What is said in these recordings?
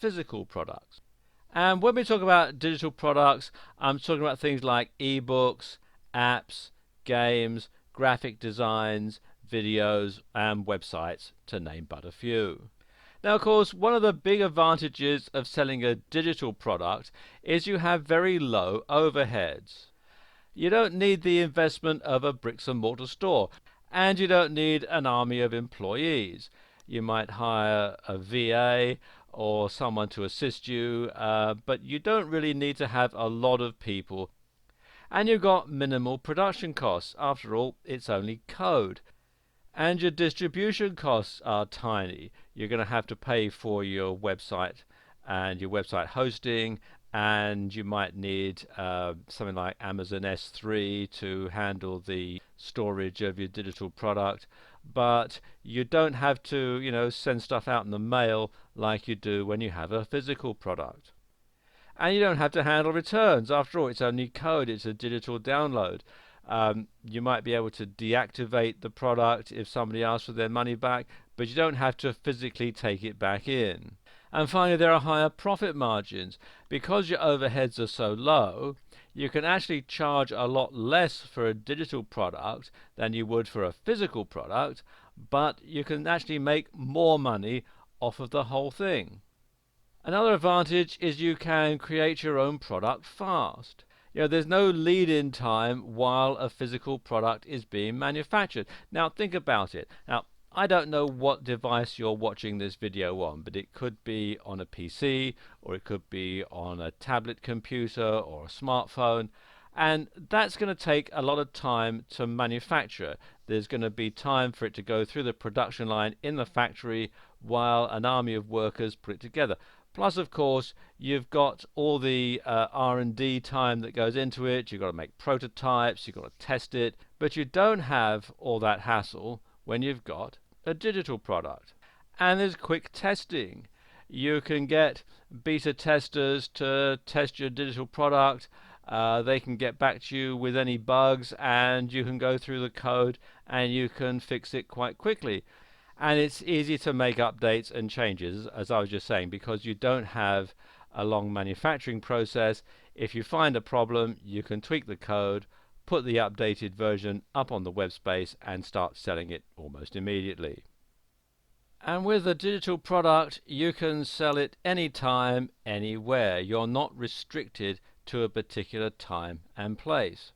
physical products. And when we talk about digital products, I'm talking about things like ebooks, apps, games, graphic designs, videos, and websites, to name but a few. Now, of course, one of the big advantages of selling a digital product is you have very low overheads. You don't need the investment of a bricks and mortar store, and you don't need an army of employees. You might hire a VA or someone to assist you, but you don't really need to have a lot of people. And you've got minimal production costs. After all, it's only code. And your distribution costs are tiny. You're going to have to pay for your website and your website hosting, and you might need something like Amazon S3 to handle the storage of your digital product. But you don't have to, send stuff out in the mail like you do when you have a physical product. And you don't have to handle returns. After all, it's only code, it's a digital download. You might be able to deactivate the product if somebody asks for their money back, but you don't have to physically take it back in. And finally, there are higher profit margins. Because your overheads are so low, you can actually charge a lot less for a digital product than you would for a physical product, but you can actually make more money off of the whole thing. Another advantage is you can create your own product fast. There's no lead-in time while a physical product is being manufactured. Now, think about it. Now, I don't know what device you're watching this video on, but it could be on a PC, or it could be on a tablet computer or a smartphone, and that's going to take a lot of time to manufacture. There's going to be time for it to go through the production line in the factory while an army of workers put it together. Plus, of course, you've got all the R&D time that goes into it. You've got to make prototypes, you've got to test it, but you don't have all that hassle when you've got a digital product. And there's quick testing. You can get beta testers to test your digital product. They can get back to you with any bugs, and you can go through the code and you can fix it quite quickly. And it's easy to make updates and changes, as I was just saying, because you don't have a long manufacturing process. If you find a problem, you can tweak the code, put the updated version up on the web space, and start selling it almost immediately. And with a digital product, you can sell it anytime, anywhere. You're not restricted to a particular time and place.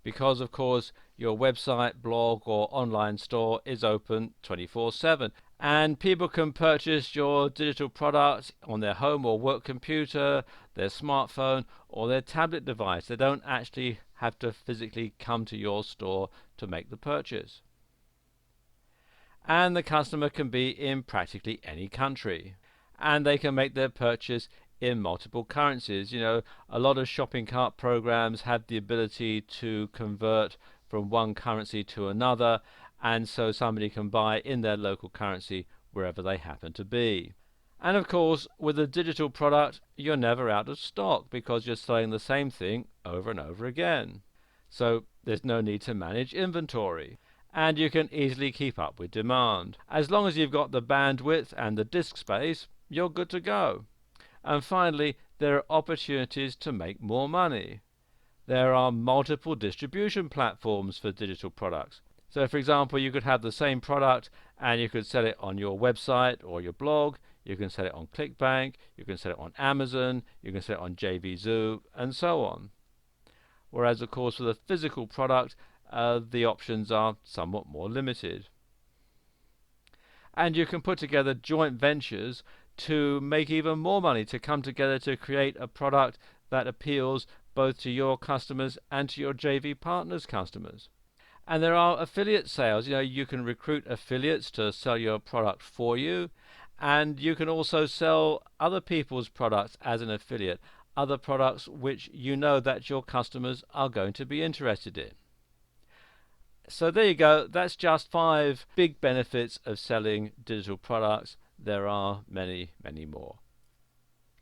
Because, of course, your website, blog, or online store is open 24/7. And people can purchase your digital product on their home or work computer, their smartphone, or their tablet device. They don't actually have to physically come to your store to make the purchase. And the customer can be in practically any country. And they can make their purchase in multiple currencies. A lot of shopping cart programs have the ability to convert from one currency to another, and so somebody can buy in their local currency wherever they happen to be. And of course, with a digital product, you're never out of stock because you're selling the same thing over and over again. So there's no need to manage inventory, and you can easily keep up with demand. As long as you've got the bandwidth and the disk space, you're good to go. And finally, there are opportunities to make more money. There are multiple distribution platforms for digital products. So, for example, you could have the same product and you could sell it on your website or your blog. You can sell it on ClickBank. You can sell it on Amazon. You can sell it on JVZoo, and so on. Whereas, of course, with a physical product, the options are somewhat more limited. And you can put together joint ventures to make even more money, to come together to create a product that appeals both to your customers and to your JV partners' customers. And there are affiliate sales. You can recruit affiliates to sell your product for you, and you can also sell other people's products as an affiliate, other products which you know that your customers are going to be interested in. So there you go. That's just 5 big benefits of selling digital products. There are many, many more.